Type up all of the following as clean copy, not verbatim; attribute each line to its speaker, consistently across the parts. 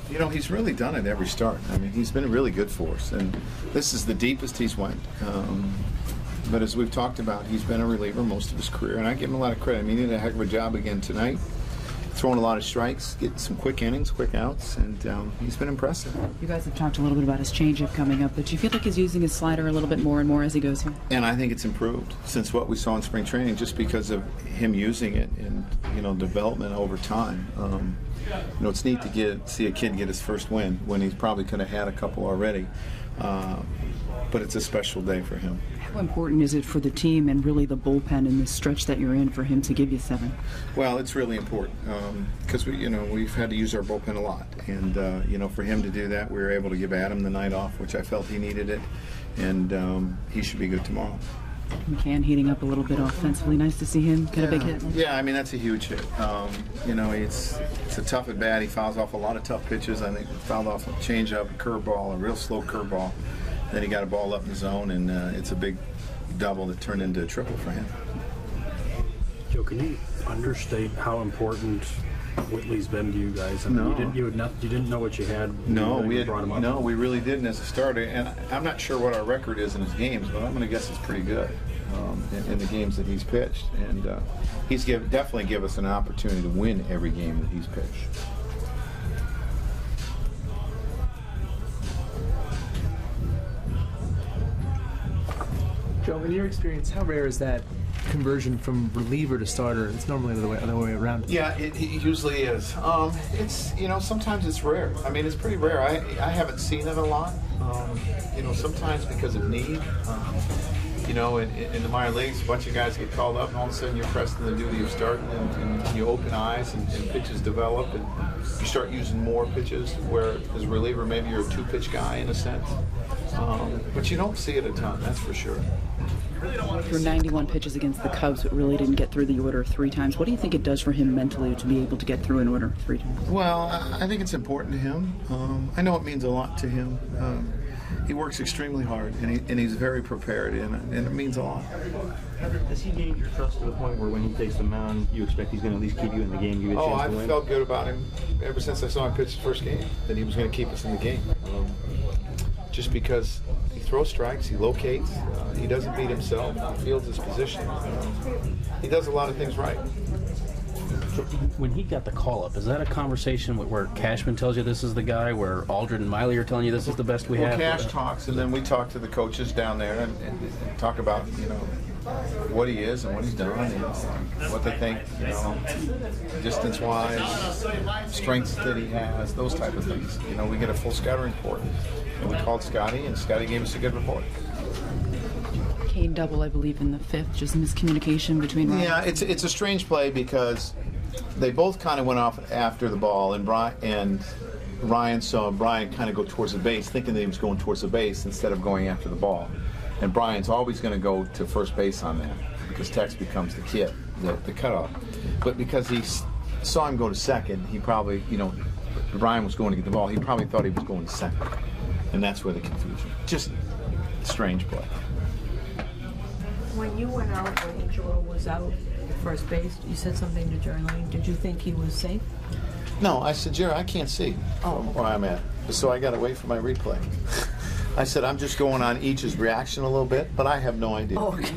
Speaker 1: You know, he's really done it every start. I mean, he's been really good for us, and this is the deepest he's went. But as we've talked about, he's been a reliever most of his career, and I give him a lot of credit. I mean, he did a heck of a job again tonight, throwing a lot of strikes, getting some quick innings, quick outs, and he's been impressive.
Speaker 2: You guys have talked a little bit about his changeup coming up, but do you feel like he's using his slider a little bit more and more as he goes here?
Speaker 1: And I think it's improved since what we saw in spring training, just because of him using it and, you know, development over time. You know, it's neat to see a kid get his first win when he probably could have had a couple already. But it's a special day for him.
Speaker 2: How important is it for the team and really the bullpen in this stretch that you're in for him to give you 7?
Speaker 1: Well, it's really important because we've had to use our bullpen a lot, and you know, for him to do that, we were able to give Adam the night off, which I felt he needed it, and he should be good tomorrow.
Speaker 2: McCann heating up a little bit offensively. Nice to see him get a big hit.
Speaker 1: Yeah, I mean, that's a huge hit. You know, it's a tough at bat. He fouls off a lot of tough pitches. I think he fouled off a changeup, a curveball, a real slow curveball. Then he got a ball up in the zone, and it's a big double that turned into a triple for him.
Speaker 3: Joe, can you understate how important Whitley's been to you guys? I mean,
Speaker 1: No.
Speaker 3: You didn't know what you had.
Speaker 1: No,
Speaker 3: when you brought him up.
Speaker 1: we really didn't as a starter. And I'm not sure what our record is in his games, but I'm going to guess it's pretty good in the games that he's pitched. And he's definitely give us an opportunity to win every game that he's pitched.
Speaker 4: Joe, in your experience, how rare is that conversion from reliever to starter? It's normally the other way around.
Speaker 1: Yeah, it usually is. It's, you know, sometimes it's rare. I mean, it's pretty rare. I haven't seen it a lot. You know, sometimes because of need. You know, in the minor leagues, a bunch of guys get called up, and all of a sudden you're pressed in the duty of starting, and you open eyes, and pitches develop, and you start using more pitches, where as a reliever, maybe you're a 2-pitch guy in a sense. But you don't see it a ton, that's for sure.
Speaker 2: Through 91 pitches against the Cubs, but really didn't get through the order 3 times. What do you think it does for him mentally to be able to get through an order 3 times?
Speaker 1: Well, I think it's important to him. I know it means a lot to him. He works extremely hard, and he's very prepared, and it means a lot.
Speaker 5: Has he gained your trust to the point where when he takes the mound, you expect he's going to at least keep you in the game, give you a chance to win?
Speaker 1: I felt good about him ever since I saw him pitch his first game, that he was going to keep us in the game. Just because he throws strikes, he locates, he doesn't beat himself, he fields his position. He does a lot of things right.
Speaker 3: When he got the call-up, is that a conversation where Cashman tells you this is the guy, where Aldred and Miley are telling you this is the best we have?
Speaker 1: Well, Cash talks, and then we talk to the coaches down there and talk about, you know, what he is and what he's done and what they think, you know, distance-wise, strengths that he has, those type of things. You know, we get a full scouting report, and we called Scotty, and Scotty gave us a good report.
Speaker 2: Kane double, I believe, in the 5th. Just miscommunication between Ryan.
Speaker 1: Yeah, it's a strange play because they both kind of went off after the ball, and Ryan saw Brian kind of go towards the base, thinking that he was going towards the base instead of going after the ball. And Brian's always going to go to first base on that because Tex becomes the cutoff. But because he saw him go to second, he probably, you know, Brian was going to get the ball. He probably thought he was going to second, and that's where the confusion. Just strange play.
Speaker 6: When you went out, when Joel was out at first base, you said something to Jerry Lane. Did you think he was safe?
Speaker 1: No, I said, Jerry, I can't see from where I'm at, so I got to wait for my replay. I said, I'm just going on each's reaction a little bit, but I have no idea.
Speaker 6: Oh, okay.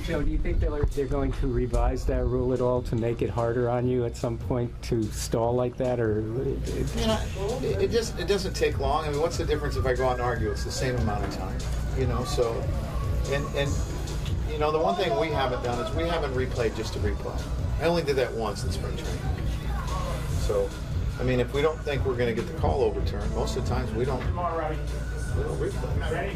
Speaker 7: Joe, do you think they're going to revise that rule at all to make it harder on you at some point to stall like that, or?
Speaker 1: You know, it doesn't take long. I mean, what's the difference if I go out and argue? It's the same amount of time, you know. So, and you know, the one thing we haven't done is we haven't replayed just to replay. I only did that once in spring training. So, I mean, if we don't think we're going to get the call overturned, most of the times we don't replay.